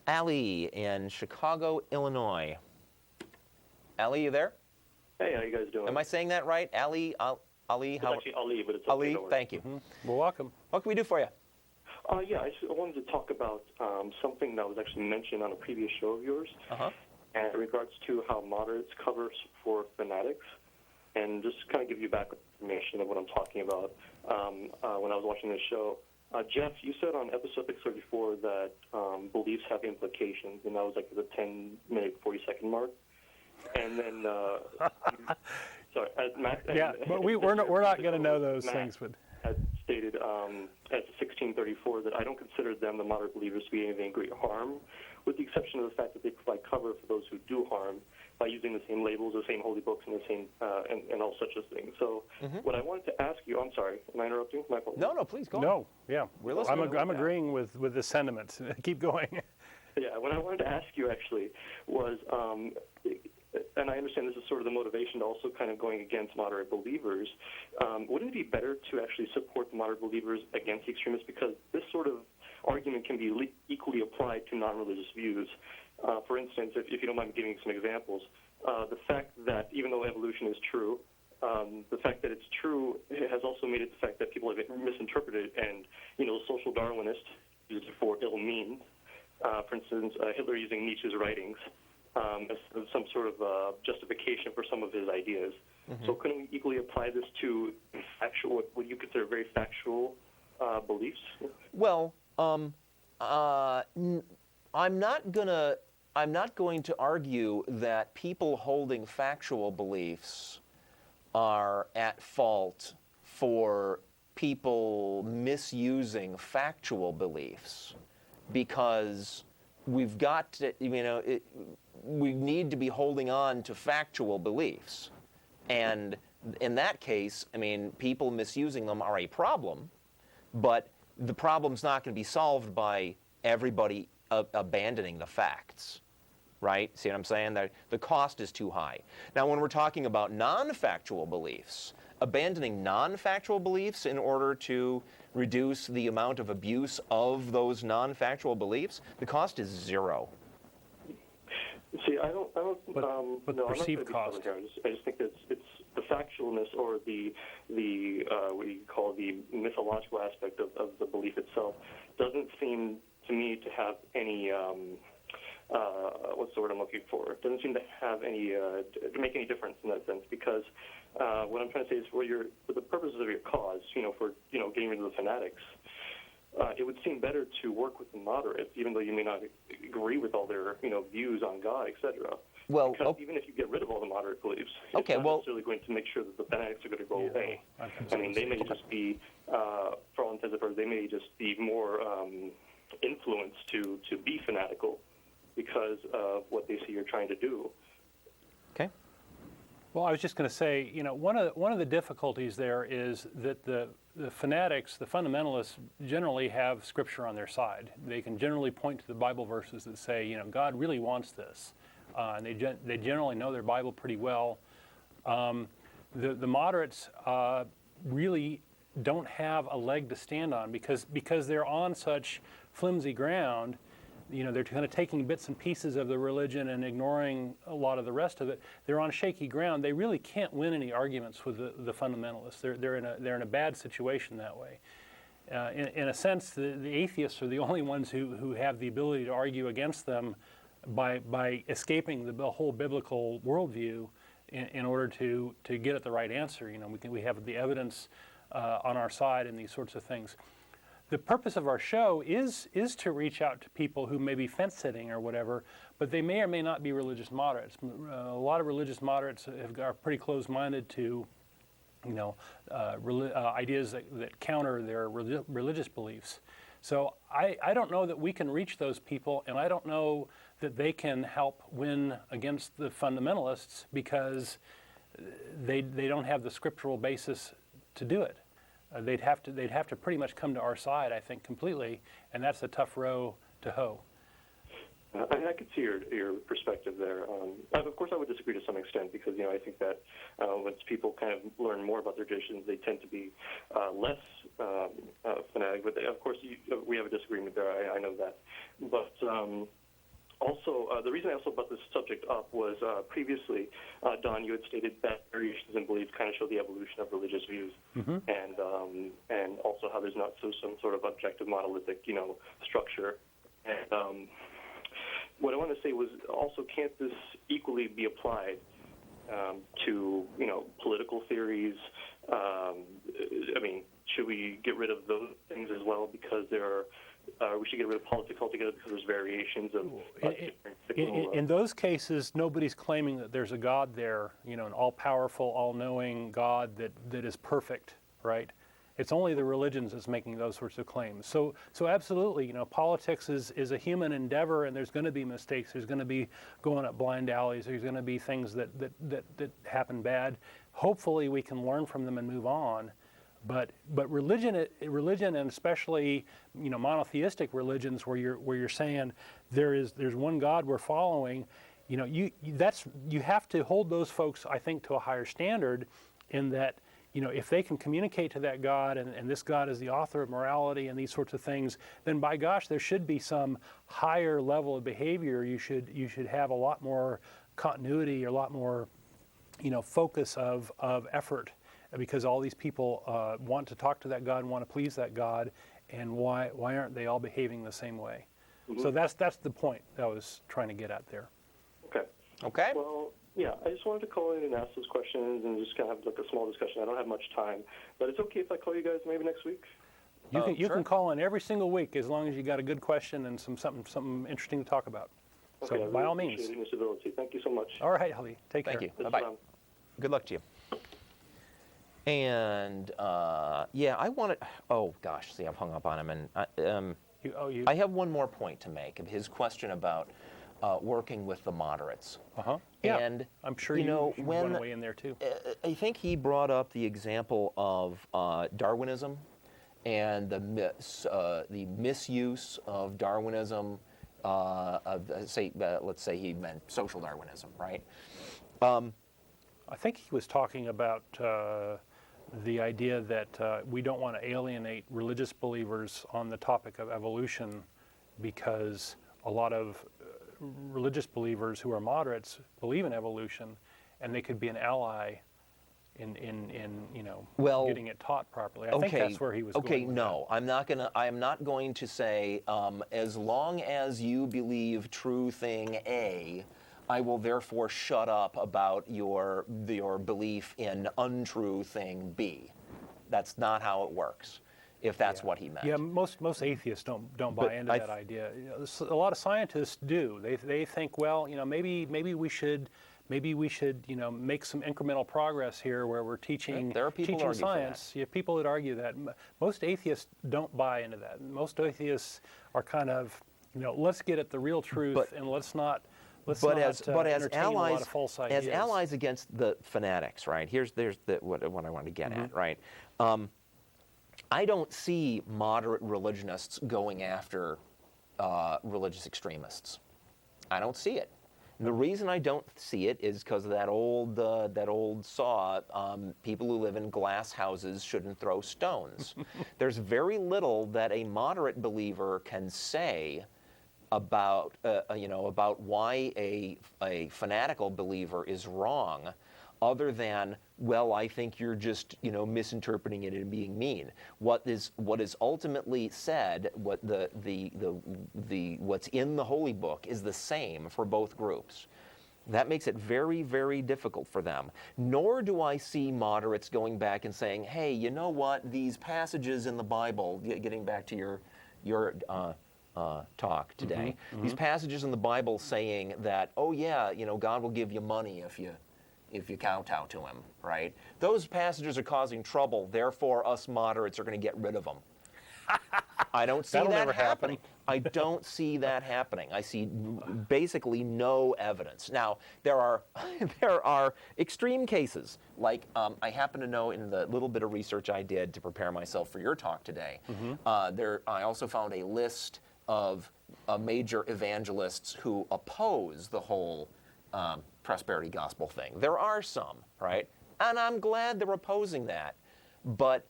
Ali in Chicago, Illinois. Ali, you there? Hey, how you guys doing? Am I saying that right? Ali, Ali? It's actually Ali, but it's Ali, okay, don't worry. thank you. Well, welcome. What can we do for you? Yeah, I wanted to talk about something that was actually mentioned on a previous show of yours, and in regards to how moderates cover for fanatics, and just kind of give you back information of what I'm talking about. When I was watching this show, Jeff, you said on episode 634 that beliefs have implications, and that was like the 10-minute, 40-second mark. And then, sorry, Matt. Yeah, but we're not going to know those things. But had stated at 1634 that I don't consider them, the moderate believers, to be anything great harm, with the exception of the fact that they provide cover for those who do harm by using the same labels, the same holy books, and the same and all such a thing. So, what I wanted to ask you, I'm sorry, am I interrupting? My fault. No, please go on. no, yeah, We're listening. I'm agreeing with the sentiments. Keep going. Yeah, what I wanted to ask you actually was, and I understand this is sort of the motivation to also kind of going against moderate believers, wouldn't it be better to actually support the moderate believers against the extremists? Because this sort of argument can be equally applied to non-religious views. For instance, if you don't mind giving some examples, the fact that even though evolution is true, the fact that it's true has also made it the fact that people have misinterpreted it, and, social Darwinists use it for ill means. For instance, Hitler using Nietzsche's writings as some sort of justification for some of his ideas. So couldn't we equally apply this to actual, what you consider very factual beliefs? Well, I'm not going to argue that people holding factual beliefs are at fault for people misusing factual beliefs, because we've got to, we need to be holding on to factual beliefs. And in that case, people misusing them are a problem, but the problem's not going to be solved by everybody abandoning the facts, right? See what I'm saying? The cost is too high. Now, when we're talking about non-factual beliefs, abandoning non-factual beliefs in order to reduce the amount of abuse of those non-factual beliefs, the cost is zero. See, I don't. But no, perceived I'm not cost. I just think it's the factualness, or the what you call the mythological aspect of the belief itself doesn't seem to me to have any what's the word I'm looking for? It doesn't seem to have any to make any difference in that sense, because what I'm trying to say is for the purposes of your cause, for getting rid of the fanatics. It would seem better to work with the moderates, even though you may not agree with all their, views on God, etc. Well, because even if you get rid of all the moderate beliefs, it's not necessarily going to make sure that the fanatics are going to go away. They may just be, for all intents and purposes, they may just be more influenced to be fanatical because of what they see you're trying to do. Okay. Well, I was just going to say, one of the difficulties there is that the fanatics, the fundamentalists, generally have Scripture on their side. They can generally point to the Bible verses that say, God really wants this, and they generally know their Bible pretty well. The moderates really don't have a leg to stand on because they're on such flimsy ground. They're kind of taking bits and pieces of the religion and ignoring a lot of the rest of it. They're on shaky ground. They really can't win any arguments with the fundamentalists. They're in a bad situation that way. In a sense, the atheists are the only ones who have the ability to argue against them by escaping the whole biblical worldview in order to get at the right answer. We have the evidence on our side and these sorts of things. The purpose of our show is to reach out to people who may be fence-sitting or whatever, but they may or may not be religious moderates. A lot of religious moderates are pretty closed-minded to, ideas that counter their religious beliefs. So I don't know that we can reach those people, and I don't know that they can help win against the fundamentalists because they don't have the scriptural basis to do it. They'd have to pretty much come to our side, I think, completely, and that's a tough row to hoe. I could see your perspective there. Of course, I would disagree to some extent because I think that once people kind of learn more about their traditions, they tend to be less fanatic. But of course, we have a disagreement there. I know that. But Also, the reason I also brought this subject up was previously, Don, you had stated that variations in belief kind of show the evolution of religious views, and also how there's not some sort of objective monolithic, structure. And what I want to say was also, can't this equally be applied to, political theories? I mean, should we get rid of those things as well because we should get rid of politics altogether because there's variations of in those cases, nobody's claiming that there's a God there, an all-powerful, all-knowing God that is perfect, right? It's only the religions that's making those sorts of claims. So absolutely, politics is a human endeavor, and there's going to be mistakes. There's going to be going up blind alleys. There's going to be things that happen bad. Hopefully, we can learn from them and move on. But religion, and especially monotheistic religions, where you're saying there's one God we're following, you have to hold those folks, I think, to a higher standard, in that if they can communicate to that God, and this God is the author of morality and these sorts of things, then by gosh, there should be some higher level of behavior. You should have a lot more continuity, a lot more focus of effort. Because all these people want to talk to that God and want to please that God, and why aren't they all behaving the same way? Mm-hmm. So that's the point that I was trying to get at there. Okay. Well, yeah, I just wanted to call in and ask those questions and just kind of have a small discussion. I don't have much time, but it's okay if I call you guys maybe next week? You can call in every single week as long as you got a good question and something interesting to talk about. Okay, so by all means. Your civility. Thank you so much. All right, Ali. Take care. Thank you. Bye-bye. Good luck to you. And I wanted. Oh gosh, see, I've hung up on him, and I have one more point to make of his question about working with the moderates. Yeah, and I'm sure you went away in there too. I think he brought up the example of Darwinism and the misuse of Darwinism. Let's say he meant social Darwinism, right? I think he was talking about the idea that we don't want to alienate religious believers on the topic of evolution, because a lot of religious believers who are moderates believe in evolution, and they could be an ally in getting it taught properly. I think that's where he was going. Okay, no, I'm not going to say as long as you believe true thing A, I will therefore shut up about your belief in untrue thing B. That's not how it works, if that's what he meant. Yeah, most atheists don't buy into that idea. A lot of scientists do. They think, well, maybe we should make some incremental progress here where we're teaching science. Yeah, people that argue that. Most atheists don't buy into that. Most atheists are kind of, let's get at the real truth, and let's not. But as allies against the fanatics, right? There's what I want to get at, right? I don't see moderate religionists going after religious extremists. I don't see it. And the reason I don't see it is because of that old saw, people who live in glass houses shouldn't throw stones. There's very little that a moderate believer can say about why a fanatical believer is wrong, other than, well, I think you're just misinterpreting it and being mean. What is ultimately said, what's in the Holy Book is the same for both groups. That makes it very, very difficult for them. Nor do I see moderates going back and saying, hey, you know what? These passages in the Bible, getting back to your talk today, these passages in the Bible saying that, oh yeah, God will give you money if you kowtow to him, right? Those passages are causing trouble, therefore us moderates are going to get rid of them. I don't see that happening. I don't see that happening. I see basically no evidence. Now, there are extreme cases, like I happen to know in the little bit of research I did to prepare myself for your talk today, I also found a list of major evangelists who oppose the whole prosperity gospel thing. There are some, right? And I'm glad they're opposing that. But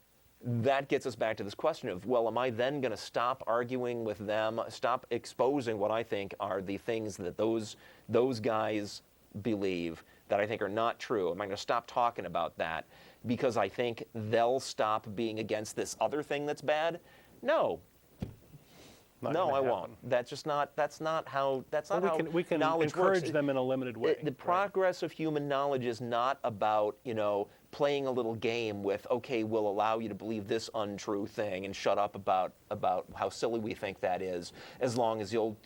that gets us back to this question of, well, am I then going to stop arguing with them, stop exposing what I think are the things that those guys believe that I think are not true? Am I going to stop talking about that because I think they'll stop being against this other thing that's bad? No. Not No, gonna I happen. won't. That's not how We can knowledge encourage works. them in a limited way. The progress of human knowledge is not about, playing a little game with, okay, we'll allow you to believe this untrue thing and shut up about how silly we think that is, as long as you'll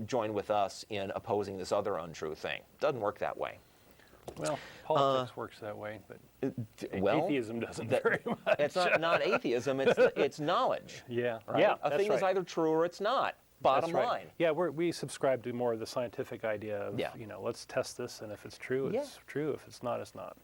join with us in opposing this other untrue thing. Doesn't work that way. Well, politics works that way, but Well, atheism doesn't very much. It's not atheism, it's knowledge. Yeah, Right? yeah, A that's thing right. is either true or it's not. Bottom That's right. line. Yeah, we subscribe to more of the scientific idea of, Yeah. let's test this, and if it's true, Yeah. it's true. If it's not, it's not.